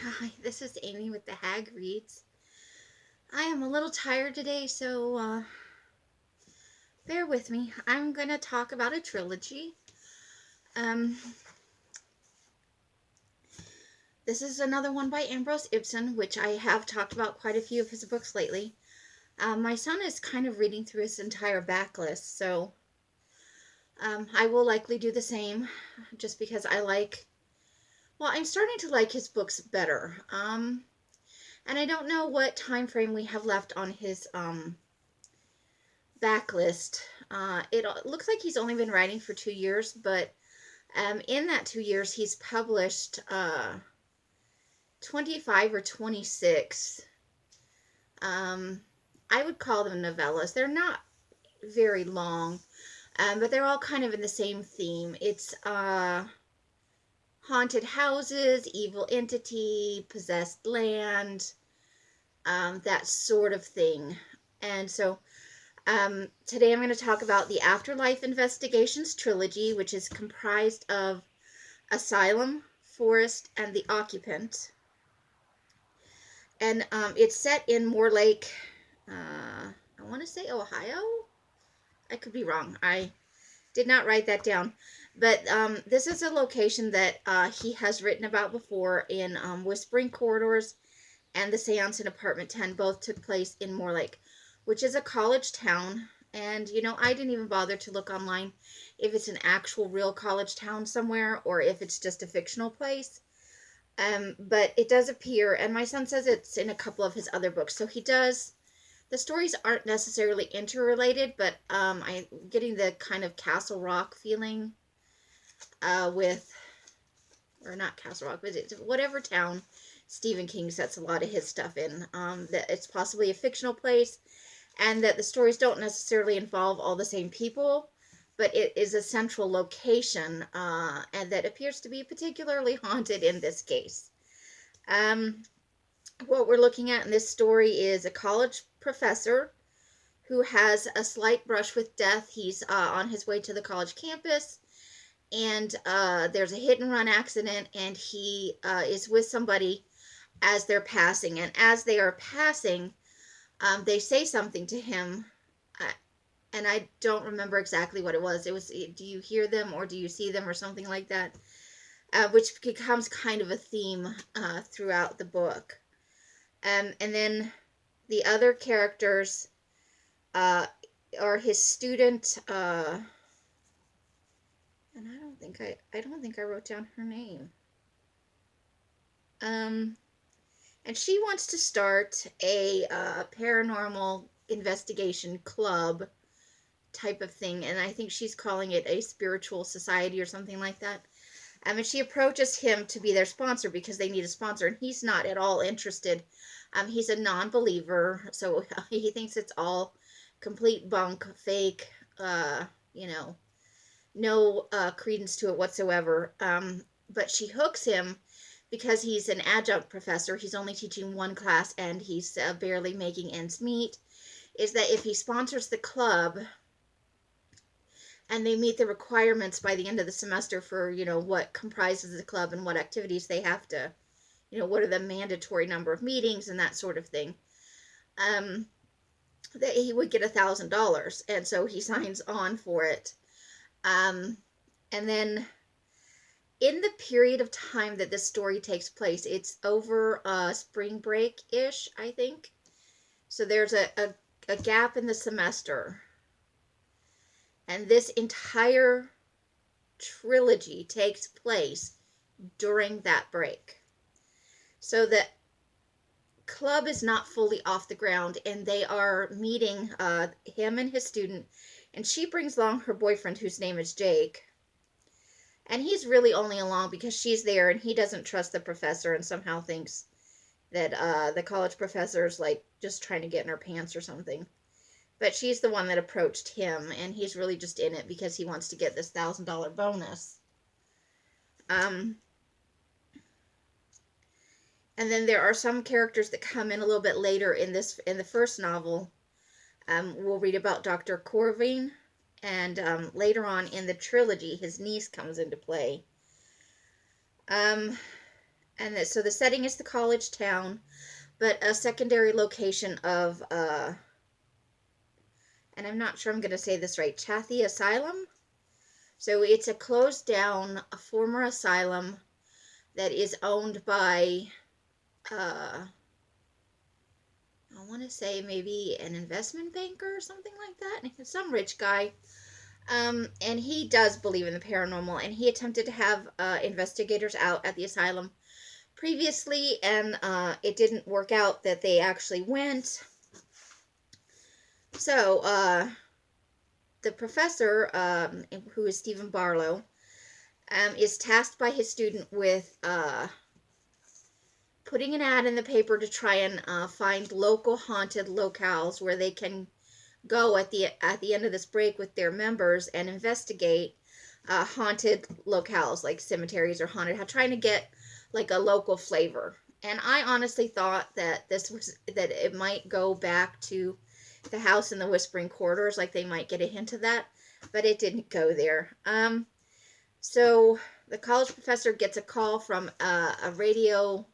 Hi, this is Amy with the Hag Reads. I am a little tired today, so bear with me. I'm going to talk about a trilogy. Um, this is another one by Ambrose Ibsen, which I have talked about quite a few of his books lately. My son is kind of reading through his entire backlist, so I will likely do the same, just because I'm starting to like his books better. And I don't know what time frame we have left on his backlist. It looks like he's only been writing for 2 years, but in that 2 years, he's published 25 or 26. Um, I would call them novellas. They're not very long, but they're all kind of in the same theme. It's haunted houses, evil entity, possessed land, that sort of thing. And so today I'm going to talk about the Afterlife Investigations trilogy, which is comprised of Asylum, Forrest, and the Occupant. And it's set in Moore Lake, I want to say Ohio? I could be wrong. I did not write that down. But this is a location that he has written about before in Whispering Corridors and The Seance in Apartment 10. Both took place in Moore Lake, which is a college town. And, I didn't even bother to look online if it's an actual real college town somewhere or if it's just a fictional place. But it does appear, and my son says it's in a couple of his other books. So the stories aren't necessarily interrelated, but I'm getting the kind of Castle Rock feeling or not Castle Rock, but it's whatever town Stephen King sets a lot of his stuff in. That it's possibly a fictional place, and that the stories don't necessarily involve all the same people, but it is a central location, and that appears to be particularly haunted in this case. What we're looking at in this story is a college professor who has a slight brush with death. He's on his way to the college campus, and there's a hit and run accident, and he is with somebody as they're passing. And as they are passing, they say something to him, and I don't remember exactly what it was. It was, do you hear them or do you see them or something like that, which becomes kind of a theme throughout the book. And then the other characters are his student, and I don't think I wrote down her name. And she wants to start a paranormal investigation club type of thing, and I think she's calling it a spiritual society or something like that. And she approaches him to be their sponsor because they need a sponsor, and he's not at all interested. He's a non-believer, so he thinks it's all complete bunk, fake, no credence to it whatsoever. But she hooks him because he's an adjunct professor. He's only teaching one class, and he's barely making ends meet. Is that if he sponsors the club and they meet the requirements by the end of the semester for, what comprises the club and what activities they have to, what are the mandatory number of meetings and that sort of thing, that he would get $1,000. And so he signs on for it. And then in the period of time that this story takes place, it's over spring break-ish, I think. So there's a gap in the semester. And this entire trilogy takes place during that break. So the club is not fully off the ground, and they are meeting him and his student, and she brings along her boyfriend, whose name is Jake. And he's really only along because she's there, and he doesn't trust the professor and somehow thinks that the college professor is like just trying to get in her pants or something. But she's the one that approached him, and he's really just in it because he wants to get this $1,000 bonus. And then there are some characters that come in a little bit later in the first novel. We'll read about Dr. Corvine, and later on in the trilogy, his niece comes into play. And so the setting is the college town, but a secondary location of, and I'm not sure I'm going to say this right, Chathy Asylum. So it's a closed down, a former asylum that is owned by, I want to say maybe an investment banker or something like that. Some rich guy. And he does believe in the paranormal, and he attempted to have investigators out at the asylum previously, and it didn't work out that they actually went. So, the professor, who is Stephen Barlow, is tasked by his student with putting an ad in the paper to try and find local haunted locales where they can go at the end of this break with their members and investigate haunted locales like cemeteries or haunted, trying to get like a local flavor. And I honestly thought that it might go back to the house in the Whispering Corridors, like they might get a hint of that, but it didn't go there. So the college professor gets a call from a radio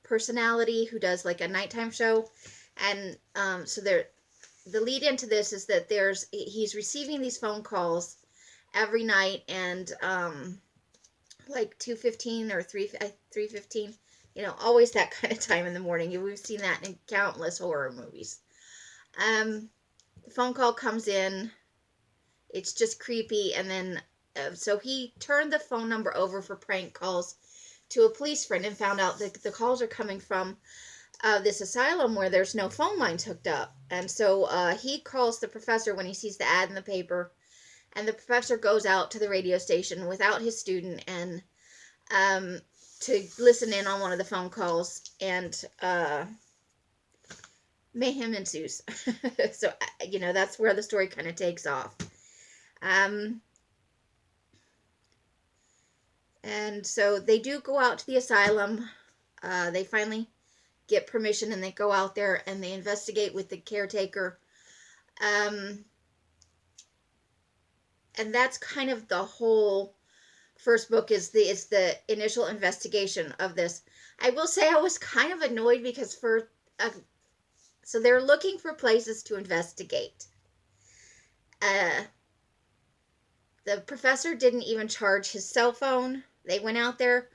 personality who does like a nighttime show, and so the lead into this is that he's receiving these phone calls every night, and like 2:15 or 3:15, always that kind of time in the morning. We've seen that in countless horror movies. The phone call comes in, it's just creepy, and then so he turned the phone number over for prank calls to a police friend and found out that the calls are coming from this asylum where there's no phone lines hooked up. And so he calls the professor when he sees the ad in the paper, and the professor goes out to the radio station without his student and to listen in on one of the phone calls, and mayhem ensues. So, that's where the story kind of takes off. And so they do go out to the asylum. They finally get permission, and they go out there and they investigate with the caretaker. And that's kind of the whole first book, is the initial investigation of this. I will say I was kind of annoyed because so they're looking for places to investigate. The professor didn't even charge his cell phone. They went out there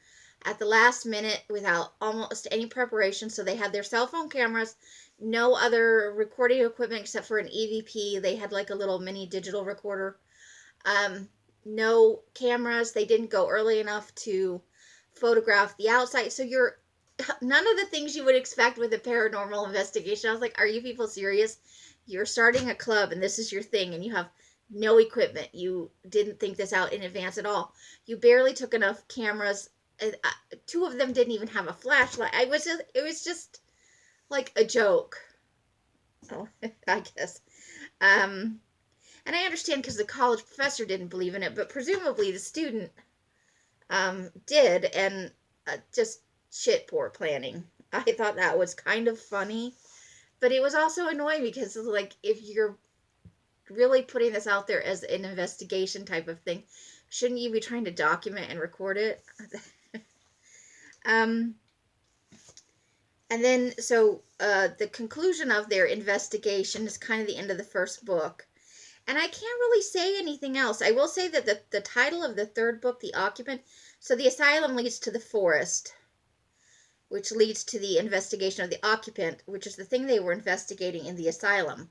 at the last minute without almost any preparation. So they had their cell phone cameras, no other recording equipment except for an EVP. They had like a little mini digital recorder. No cameras. They didn't go early enough to photograph the outside. So none of the things you would expect with a paranormal investigation. I was like, are you people serious? You're starting a club and this is your thing, and you have no equipment. You didn't think this out in advance at all. You barely took enough cameras. Two of them didn't even have a flashlight. It was just like a joke. Oh, I guess. And I understand because the college professor didn't believe in it, but presumably the student did, and just shit poor planning. I thought that was kind of funny, but it was also annoying because like, if you're really putting this out there as an investigation type of thing, shouldn't you be trying to document and record it? And then so the conclusion of their investigation is kind of the end of the first book, and I can't really say anything else. I will say that the title of the third book, The Occupant, so the asylum leads to the Forrest, which leads to the investigation of the occupant, which is the thing they were investigating in the asylum.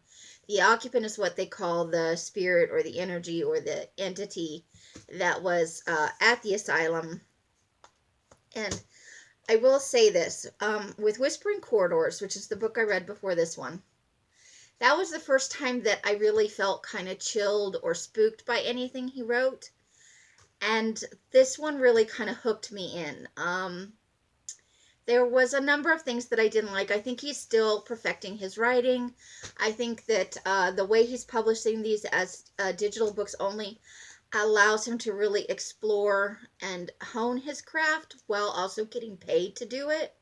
The occupant is what they call the spirit or the energy or the entity that was at the asylum. And I will say this, with Whispering Corridors, which is the book I read before this one, that was the first time that I really felt kind of chilled or spooked by anything he wrote. And this one really kind of hooked me in. There was a number of things that I didn't like. I think he's still perfecting his writing. I think that the way he's publishing these as digital books only allows him to really explore and hone his craft while also getting paid to do it.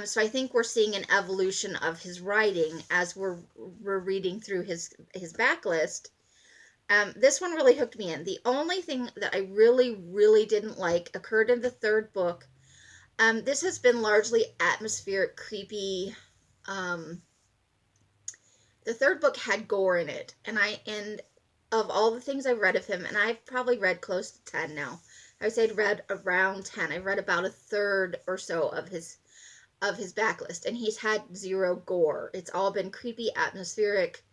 So I think we're seeing an evolution of his writing as we're reading through his backlist. This one really hooked me in. The only thing that I really, really didn't like occurred in the third book. This has been largely atmospheric, creepy. Um, the third book had gore in it, and of all the things I've read of him, and I've probably read close to 10 now. I would say I'd read around 10. I've read about a third or so of his backlist, and he's had zero gore. It's all been creepy, atmospheric,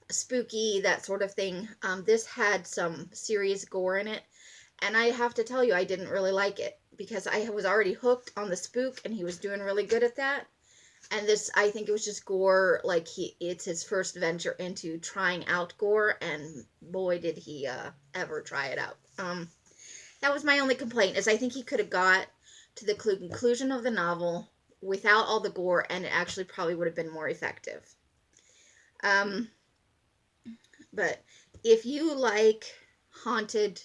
spooky, that sort of thing. This had some serious gore in it, and I have to tell you, I didn't really like it because I was already hooked on the spook, and he was doing really good at that. And this, I think it was just gore, like it's his first venture into trying out gore, and boy, did he ever try it out. That was my only complaint, is I think he could have got to the conclusion of the novel without all the gore, and it actually probably would have been more effective. But if you like haunted,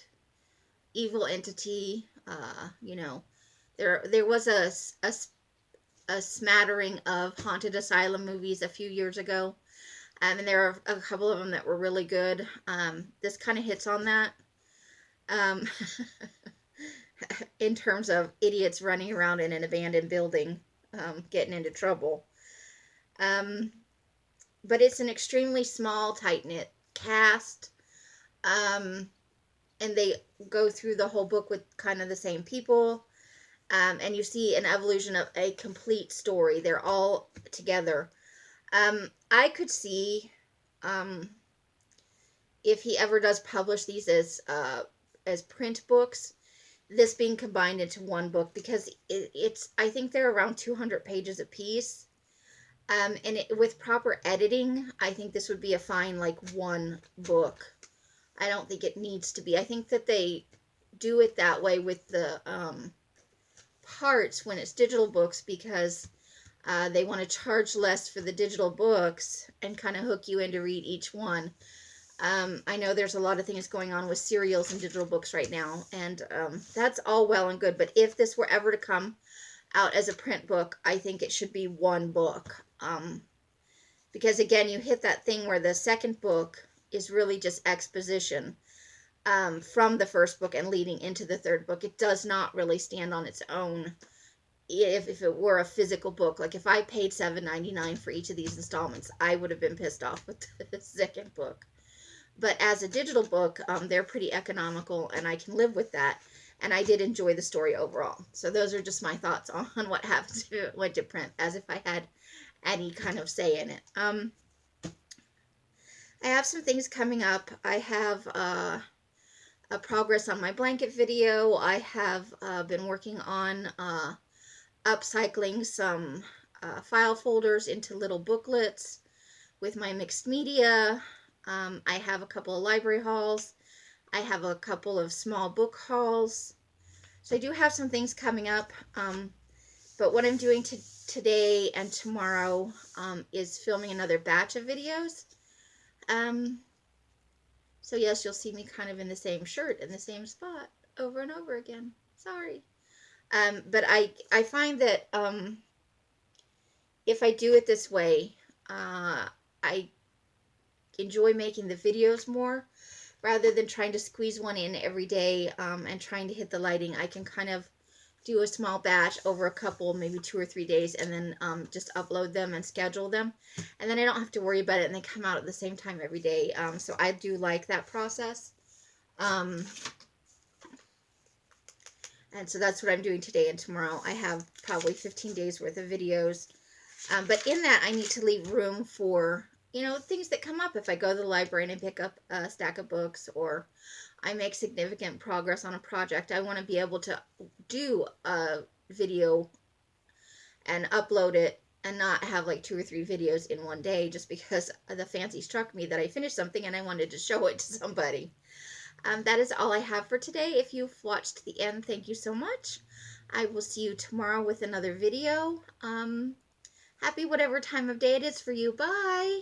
evil entity, there was a smattering of haunted asylum movies a few years ago, and there are a couple of them that were really good. This kind of hits on that, in terms of idiots running around in an abandoned building, getting into trouble. But it's an extremely small, tight-knit cast, and they go through the whole book with kind of the same people. And you see an evolution of a complete story. They're all together. I could see, if he ever does publish these as print books, this being combined into one book, because I think they're around 200 pages a piece. And with proper editing, I think this would be a fine, like, one book. I don't think it needs to be. I think that they do it that way with the parts when it's digital books, because they want to charge less for the digital books and kind of hook you in to read each one. I know there's a lot of things going on with serials and digital books right now, and that's all well and good, but if this were ever to come out as a print book, I think it should be one book. Because again, you hit that thing where the second book is really just exposition from the first book and leading into the third book. It does not really stand on its own. If it were a physical book, like if I paid $7.99 for each of these installments, I would have been pissed off with the second book. But as a digital book, they're pretty economical, and I can live with that. And I did enjoy the story overall. So those are just my thoughts on what happens if it went to print, as if I had any kind of say in it. I have some things coming up. I have a progress on my blanket video. I have been working on upcycling some file folders into little booklets with my mixed media. I have a couple of library hauls. I have a couple of small book hauls. So I do have some things coming up. But what I'm doing today and tomorrow is filming another batch of videos. So yes, you'll see me kind of in the same shirt in the same spot over and over again. Sorry. But I find that if I do it this way, I enjoy making the videos more, rather than trying to squeeze one in every day and trying to hit the lighting. I can kind of do a small batch over a couple, maybe 2 or 3 days, and then just upload them and schedule them. And then I don't have to worry about it, and they come out at the same time every day. So I do like that process. And so that's what I'm doing today and tomorrow. I have probably 15 days worth of videos. But in that, I need to leave room for, things that come up. If I go to the library and I pick up a stack of books, or I make significant progress on a project, I want to be able to do a video and upload it and not have like 2 or 3 videos in one day, just because the fancy struck me that I finished something and I wanted to show it to somebody. That is all I have for today. If you've watched to the end, thank you so much. I will see you tomorrow with another video. Happy whatever time of day it is for you. Bye!